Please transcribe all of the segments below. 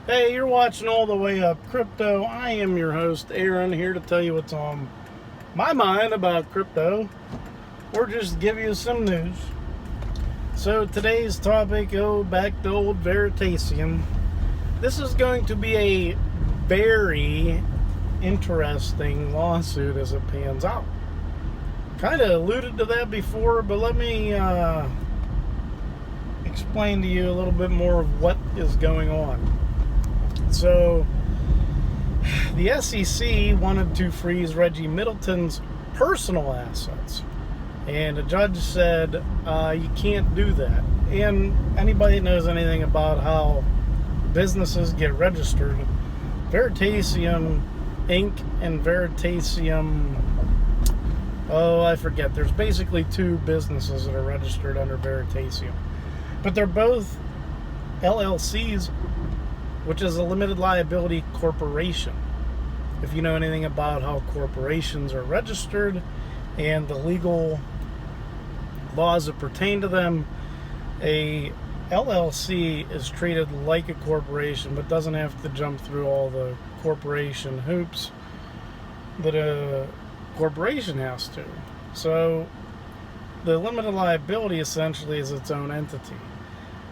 Hey, you're watching All the Way Up Crypto. I am your host, Aaron, here to tell you what's on my mind about crypto, or just give you some news. So today's topic, back to old Veritaseum. This is going to be a very interesting lawsuit as it pans out. Kind of alluded to that before, but let me explain to you a little bit more of what is going on. So, the SEC wanted to freeze Reggie Middleton's personal assets, and a judge said you can't do that. And anybody that knows anything about how businesses get registered, Veritaseum Inc. and Veritaseum, I forget. There's basically two businesses that are registered under Veritaseum, but they're both LLCs, which is a limited liability corporation. If you know anything about how corporations are registered and the legal laws that pertain to them, a LLC is treated like a corporation but doesn't have to jump through all the corporation hoops that a corporation has to. So the limited liability essentially is its own entity.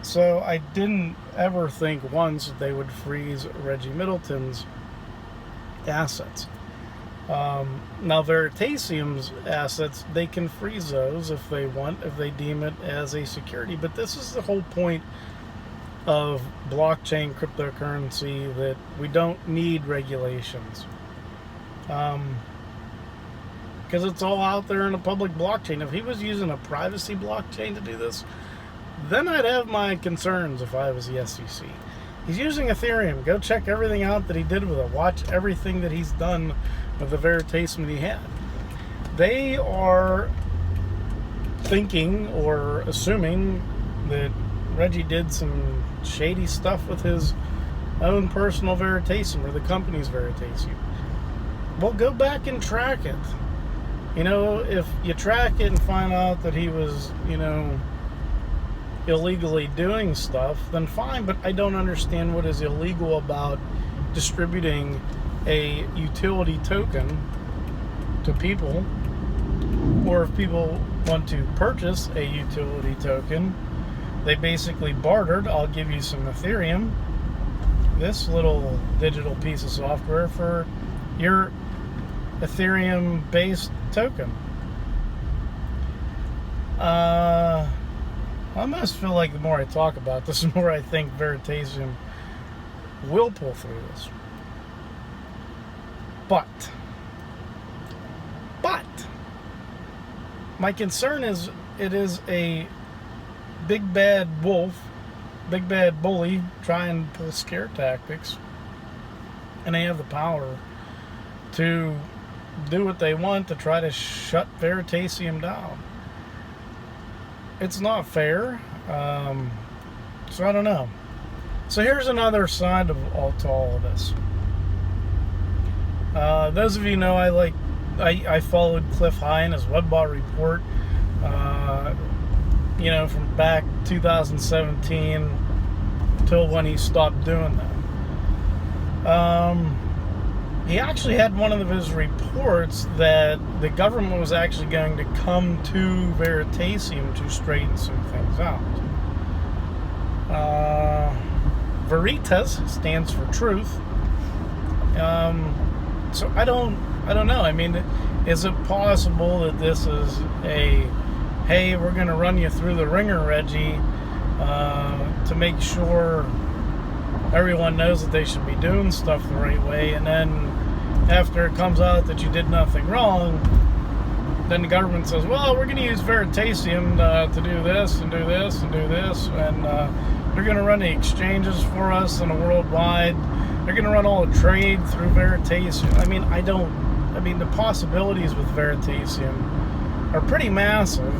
So I didn't ever think once that they would freeze Reggie Middleton's assets. Now Veritaseum's assets, they can freeze those if they want, if they deem it as a security. But this is the whole point of blockchain cryptocurrency, that we don't need regulations. Because it's all out there in a public blockchain. If he was using a privacy blockchain to do this, then I'd have my concerns if I was the SEC. He's using Ethereum. Go check everything out that he did with it. Watch everything that he's done with the Veritaseum that he had. They are thinking or assuming that Reggie did some shady stuff with his own personal Veritaseum, or the company's Veritaseum. Well, go back and track it. You know, if you track it and find out that he was, illegally doing stuff, then fine, but I don't understand what is illegal about distributing a utility token to people, or if people want to purchase a utility token, they basically bartered. I'll give you some Ethereum, this little digital piece of software, for your Ethereum based token. I almost feel like the more I talk about this, the more I think Veritaseum will pull through this. But my concern is, it is a big bad wolf, big bad bully trying to pull scare tactics, and they have the power to do what they want to try to shut Veritaseum down. It's not fair. So I don't know. So here's another side of all of this. Those of you know, I followed Cliff High in his Webbot report, from back 2017 till when he stopped doing that. He actually had one of his reports that the government was actually going to come to Veritaseum to straighten some things out. Veritas stands for truth. So I don't know. I mean, is it possible that this is hey, we're going to run you through the ringer, Reggie, to make sure everyone knows that they should be doing stuff the right way, and then after it comes out that you did nothing wrong, then the government says, well, we're going to use Veritaseum to do this and do this and do this, and they're going to run the exchanges for us on a worldwide. They're going to run all the trade through Veritaseum. I mean, the possibilities with Veritaseum are pretty massive.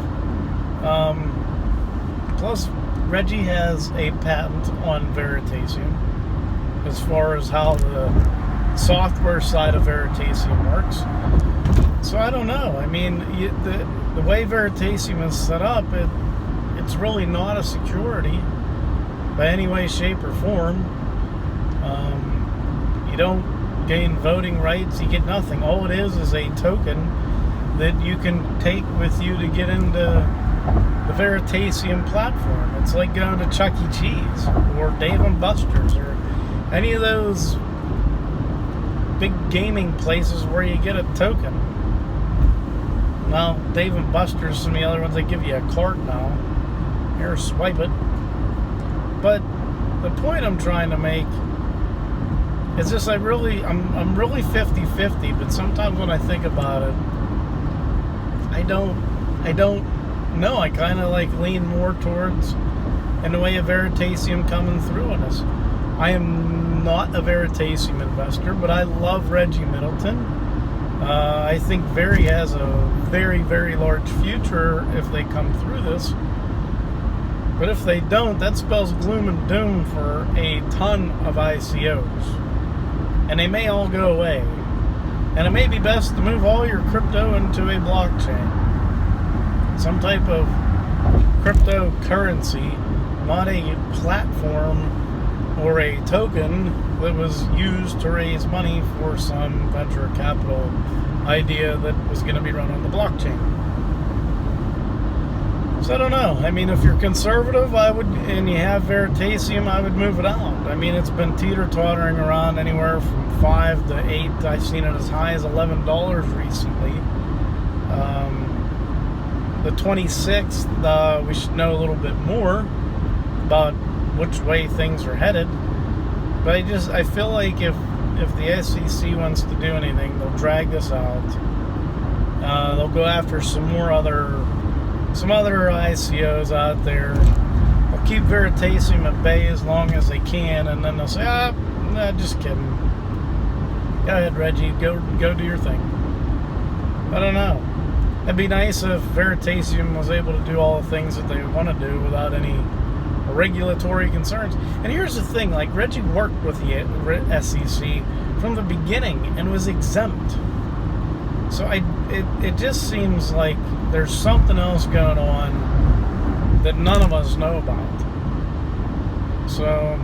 Plus, Reggie has a patent on Veritaseum as far as how the software side of Veritaseum works. So I don't know. I mean, the way Veritaseum is set up, it's really not a security by any way, shape, or form. You don't gain voting rights. You get nothing. All it is a token that you can take with you to get into the Veritaseum platform. It's like going to Chuck E. Cheese or Dave & Buster's or any of those big gaming places where you get a token. Well, Dave & Buster's, some of the other ones, they give you a card now. Here, swipe it. But the point I'm trying to make is just I'm really 50-50, but sometimes when I think about it, I don't know. I kind of like lean more towards in the way of Veritaseum coming through on us. I am not a Veritaseum investor, but I love Reggie Middleton. I think Veri has a very, very large future if they come through this. But if they don't, that spells gloom and doom for a ton of ICOs. And they may all go away. And it may be best to move all your crypto into a blockchain. Some type of cryptocurrency, not a platform or a token that was used to raise money for some venture capital idea that was going to be run on the blockchain. So I don't know. I mean, if you're conservative, and you have Veritaseum, I would move it out. I mean, it's been teeter-tottering around anywhere from 5 to 8. I've seen it as high as $11 recently. The 26th, we should know a little bit more about which way things are headed. But I feel like if the SEC wants to do anything, they'll drag this out. They'll go after some other ICOs out there. They'll keep Veritaseum at bay as long as they can, and then they'll say, nah, just kidding. Go ahead, Reggie, go do your thing. I don't know. It'd be nice if Veritaseum was able to do all the things that they want to do without any regulatory concerns. And here's the thing, like Reggie worked with the SEC from the beginning and was exempt. So it just seems like there's something else going on that none of us know about. So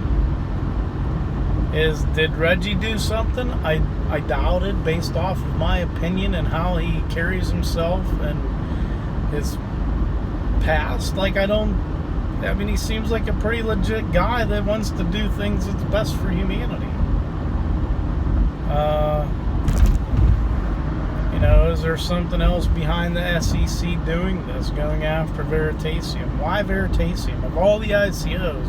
did Reggie do something? I doubt it, based off of my opinion and how he carries himself and his past. He seems like a pretty legit guy that wants to do things that's best for humanity. Is there something else behind the SEC doing this, going after Veritaseum? Why Veritaseum? Of all the ICOs,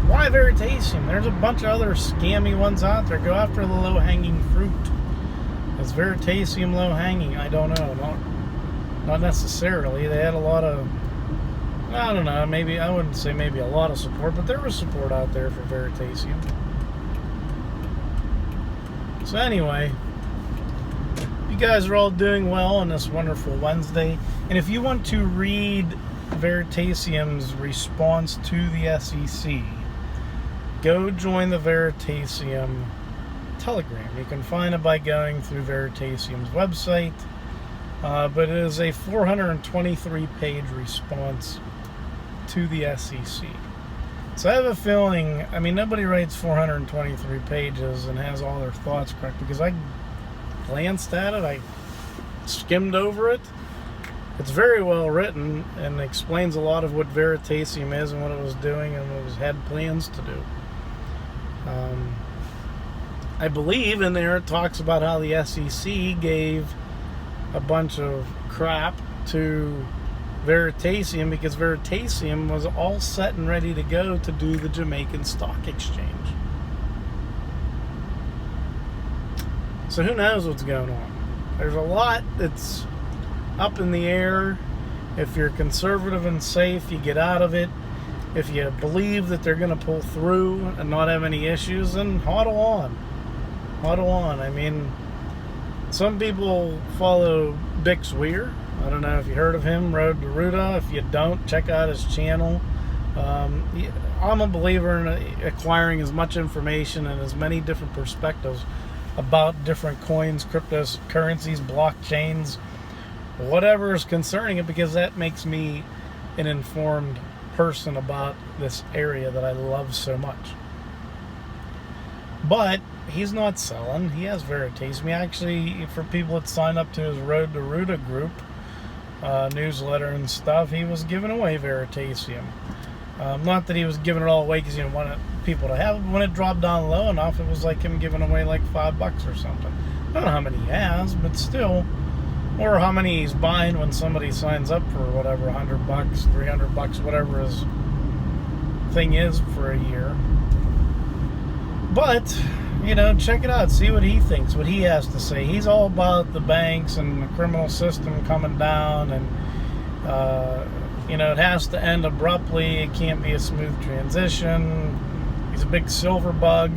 why Veritaseum? There's a bunch of other scammy ones out there. Go after the low-hanging fruit. Is Veritaseum low-hanging? I don't know. Not necessarily. They had a lot of, I don't know, maybe, I wouldn't say maybe a lot of support, but there was support out there for Veritaseum. So anyway, you guys are all doing well on this wonderful Wednesday. And if you want to read Veritaseum's response to the SEC, go join the Veritaseum Telegram. You can find it by going through Veritaseum's website. But it is a 423-page response to the SEC. So I have a feeling, nobody writes 423 pages and has all their thoughts correct, because I glanced at it, I skimmed over it. It's very well written and explains a lot of what Veritaseum is and what it was doing and what it had plans to do. I believe in there it talks about how the SEC gave a bunch of crap to Veritaseum because Veritaseum was all set and ready to go to do the Jamaican Stock Exchange. So who knows what's going on? There's a lot that's up in the air. If you're conservative and safe, you get out of it. If you believe that they're going to pull through and not have any issues, then hodl on. Hodl on. Some people follow Bix Weir. I don't know if you heard of him, Road to Ruta. If you don't, check out his channel. I'm a believer in acquiring as much information and as many different perspectives about different coins, cryptocurrencies, blockchains, whatever is concerning it, because that makes me an informed person about this area that I love so much. But he's not selling. He has Veritaseum. He actually, for people that sign up to his Road to Ruta group newsletter and stuff, he was giving away Veritaseum. Not that he was giving it all away because he wanted people to have it, but when it dropped down low enough, it was like him giving away like $5 or something. I don't know how many he has, but still, or how many he's buying when somebody signs up for whatever, $100, $300, whatever his thing is for a year. But, you know, check it out, see what he thinks, what he has to say. He's all about the banks and the criminal system coming down, and you know, it has to end abruptly. It can't be a smooth transition. He's a big silver bug.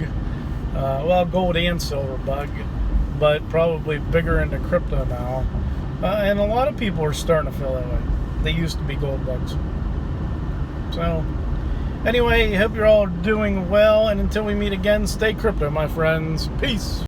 Well, gold and silver bug, but probably bigger into crypto now. And a lot of people are starting to feel that way. They used to be gold bugs. So, anyway, I hope you're all doing well. And until we meet again, stay crypto, my friends. Peace.